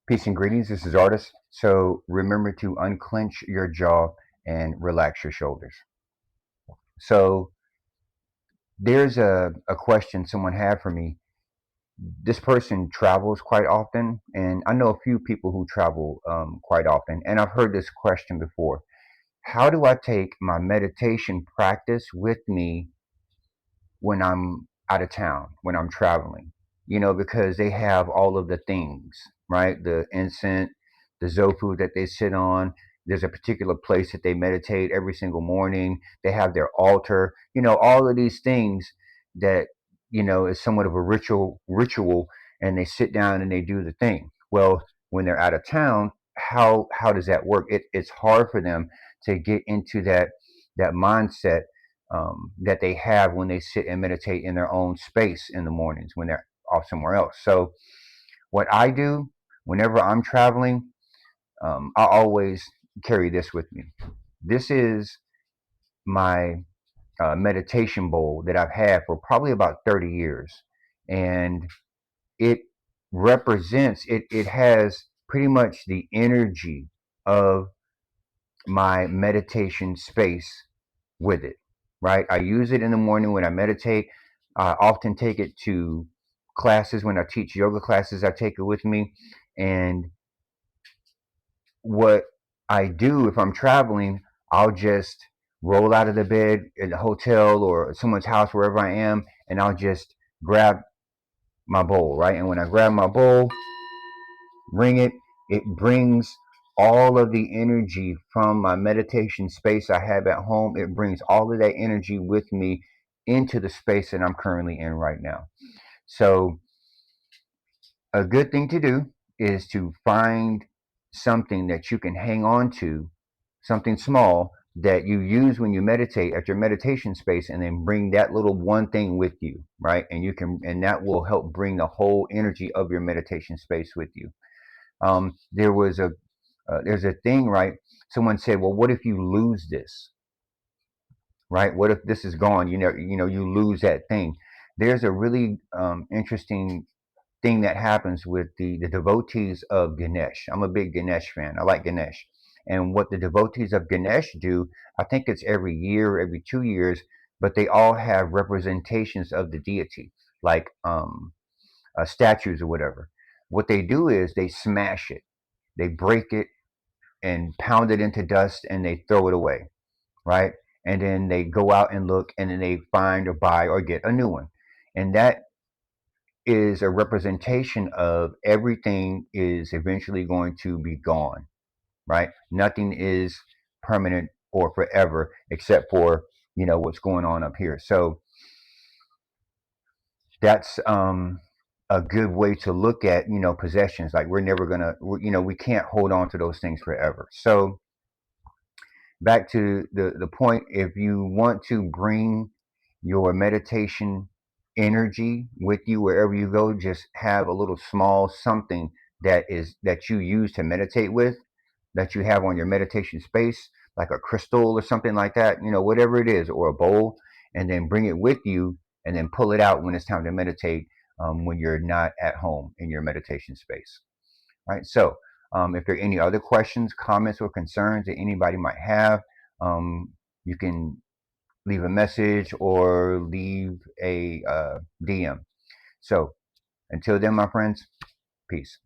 Peace and greetings. This is Artis. So remember to unclench your jaw and relax your shoulders. So there's a question someone had for me. This person travels quite often, and I know a few people who travel quite often, and I've heard this question before. How do I take my meditation practice with me when I'm out of town, when I'm traveling? Because they have all of the things, right? The incense, the Zofu that they sit on. There's a particular place that they meditate every single morning. They have their altar. All of these things that is somewhat of a ritual, and they sit down and they do the thing. Well, when they're out of town, how does that work? It's hard for them to get into that mindset that they have when they sit and meditate in their own space in the mornings when they're off somewhere else. So, what I do whenever I'm traveling, I always carry this with me. This is my meditation bowl that I've had for probably about 30 years. And it it has pretty much the energy of my meditation space with it, right? I use it in the morning when I meditate. I often take it to classes when I teach yoga classes. I take it with me. And what I do if I'm traveling, I'll just roll out of the bed in the hotel or someone's house, wherever I am, and I'll just grab my bowl, right? And when I grab my bowl, ring it, it brings all of the energy from my meditation space I have at home. It brings all of that energy with me into the space that I'm currently in right now. So, a good thing to do is to find something that you can hang on to, something small that you use when you meditate at your meditation space, and then bring that little one thing with you, right? And that will help bring the whole energy of your meditation space with you. There's a thing, right? Someone said, well, what if you lose this, right? What if this is gone? You lose that thing. There's a really interesting thing that happens with the devotees of Ganesh. I'm a big Ganesh fan. I like Ganesh. And what the devotees of Ganesh do, I think it's every year, every 2 years, but they all have representations of the deity, like statues or whatever. What they do is they smash it, they break it, and pound it into dust, and they throw it away, right? And then they go out and look, and then they find or buy or get a new one. And that is a representation of everything is eventually going to be gone, right? Nothing is permanent or forever except for, what's going on up here. So that's a good way to look at, possessions. Like we're never going to, we can't hold on to those things forever. So back to the point, if you want to bring your meditation energy with you wherever you go, just have a little small something that you use to meditate with, that you have on your meditation space, like a crystal or something like that, whatever it is, or a bowl, and then bring it with you, and then pull it out when it's time to meditate, when you're not at home in your meditation space. Right. So, if there are any other questions, comments, or concerns that anybody might have, you can leave a message or leave a DM. So, until then, my friends, peace.